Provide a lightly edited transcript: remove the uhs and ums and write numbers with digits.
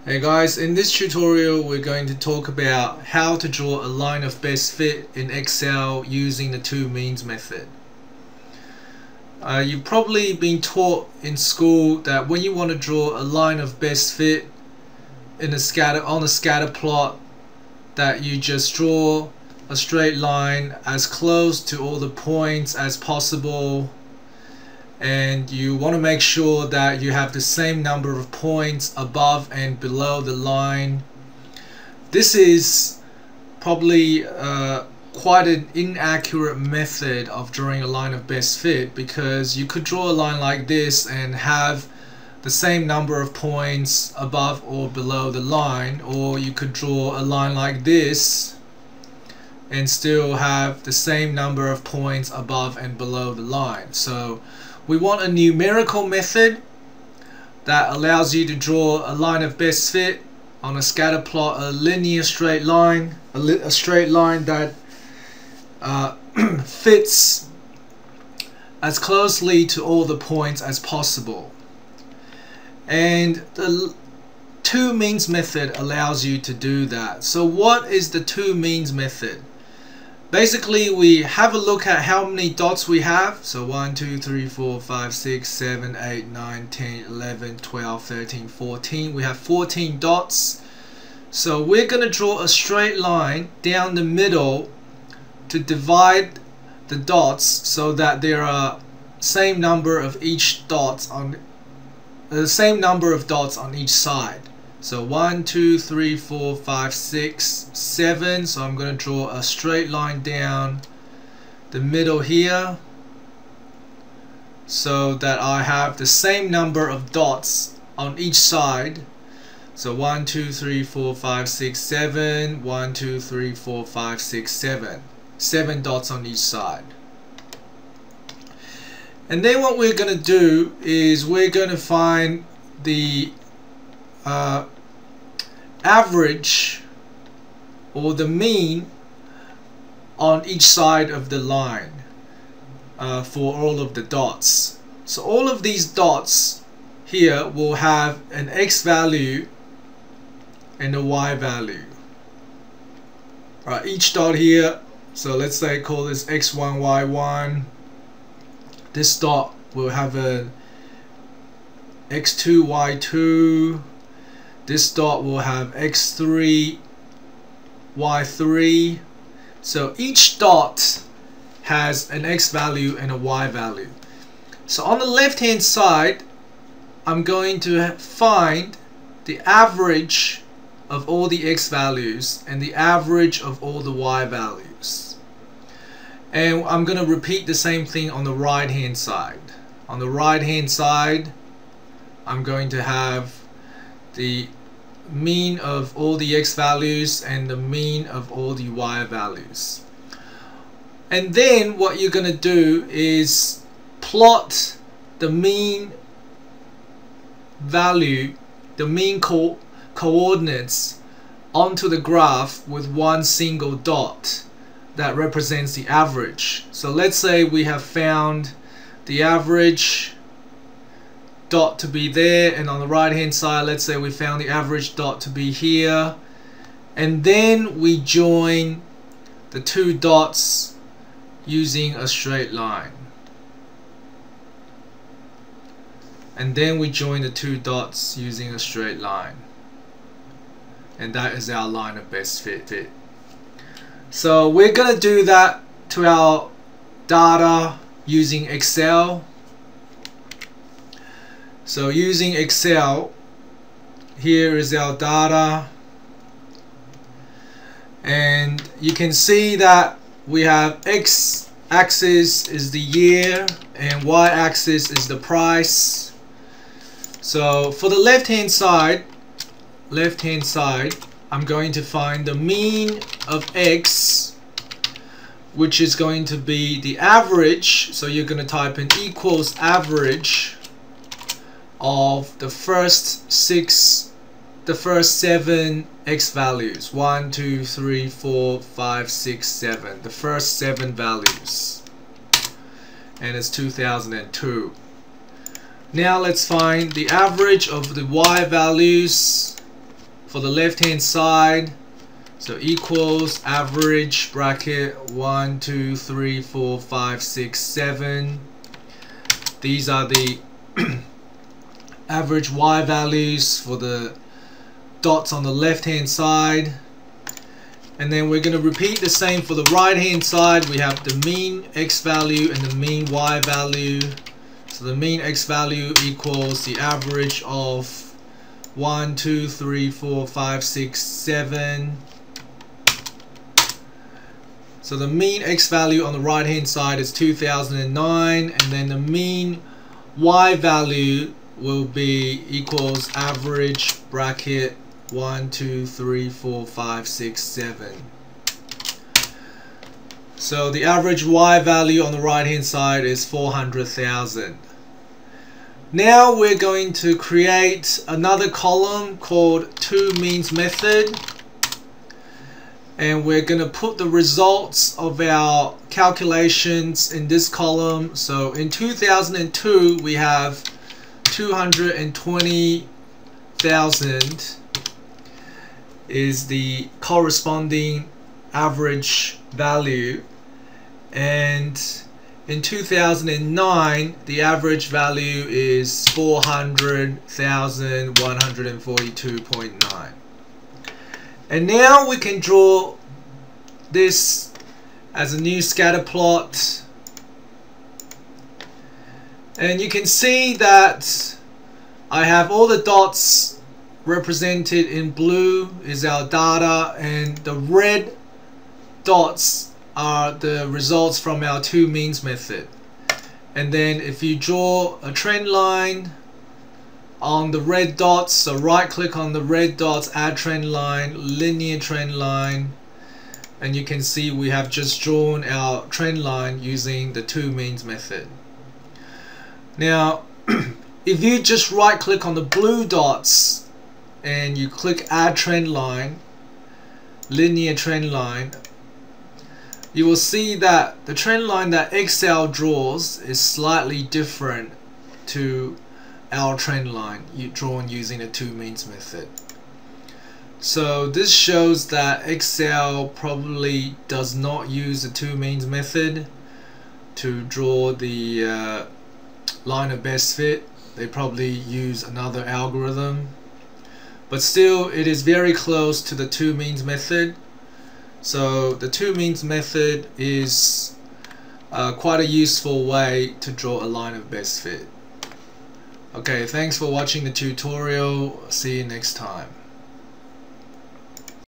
Hey guys, in this tutorial we're going to talk about how to draw a line of best fit in Excel using the two means method. You've probably been taught in school that when you want to draw a line of best fit in a scatter plot, that you just draw a straight line as close to all the points as possible, and you want to make sure that you have the same number of points above and below the line. This is probably quite an inaccurate method of drawing a line of best fit, because you could draw a line like this and have the same number of points above or below the line, or you could draw a line like this and still have the same number of points above and below the line. So we want a numerical method that allows you to draw a line of best fit on a scatter plot, a linear straight line, a straight line that fits as closely to all the points as possible. And the two means method allows you to do that. So what is the two means method? Basically, we have a look at how many dots we have. So 1, 2, 3, 4, 5, 6, 7, 8, 9, 10, 11, 12, 13, 14. We have 14 dots. So we're going to draw a straight line down the middle to divide the dots so that there are same number of each dots on the same number of dots on each side. So 1, 2, 3, 4, 5, 6, 7. So I'm going to draw a straight line down the middle here so that I have the same number of dots on each side. So 1, 2, 3, 4, 5, 6, 7. 1, 2, 3, 4, 5, 6, 7. 7 dots on each side. And then what we're going to do is we're going to find the average or the mean on each side of the line for all of the dots. So all of these dots here will have an X value and a Y value. Alright, each dot here, so let's say call this X1, Y1. This dot will have an X2, Y2. This dot will have X3, Y3. So each dot has an X value and a Y value. So on the left hand side, I'm going to find the average of all the X values and the average of all the Y values. And I'm going to repeat the same thing on the right hand side. On the right hand side, I'm going to have the mean of all the X values and the mean of all the Y values. And then what you're going to do is plot the mean value, the mean coordinates onto the graph with one single dot that represents the average. So let's say we have found the average dot to be there, and on the right hand side, let's say we found the average dot to be here, and then we join the two dots using a straight line. And then we join the two dots using a straight line. And that is our line of best fit. So we're going to do that to our data using Excel. So using Excel, here is our data, and you can see that we have X axis is the year and Y axis is the price. So for the left hand side, I'm going to find the mean of X, which is going to be the average. So you're going to type in equals average of the first 7 X values. 1, 2, 3, 4, 5, 6, 7. The first 7 values. And it's 2002. Now let's find the average of the Y values for the left hand side, so equals average bracket 1 2 3 4 5 6 7. These are the average y values for the dots on the left hand side. And then we're going to repeat the same for the right hand side. We have the mean x value and the mean y value. So the mean x value equals the average of 1 2 3 4 5 6 7. So the mean x value on the right hand side is 2009, and then the mean y value will be equals average bracket 1 2 3 4 5 6 7. So the average y value on the right hand side is 400,000. Now we're going to create another column called two means method, and we're going to put the results of our calculations in this column. So in 2002 we have 220,000 is the corresponding average value, and in 2009 the average value is 400,142.9. And now we can draw this as a new scatter plot, and you can see that I have all the dots represented in blue is our data, and the red dots are the results from our two means method. And then if you draw a trend line on the red dots, so right click on the red dots, add trend line, linear trend line, and you can see we have just drawn our trend line using the two means method. Now if you just right click on the blue dots and you click add trend line, linear trend line, you will see that the trend line that Excel draws is slightly different to our trend line drawn using the two means method. So this shows that Excel probably does not use the two means method to draw the line of best fit. They probably use another algorithm, but still it is very close to the two means method. So the two means method is quite a useful way to draw a line of best fit. Okay, thanks for watching the tutorial. See you next time.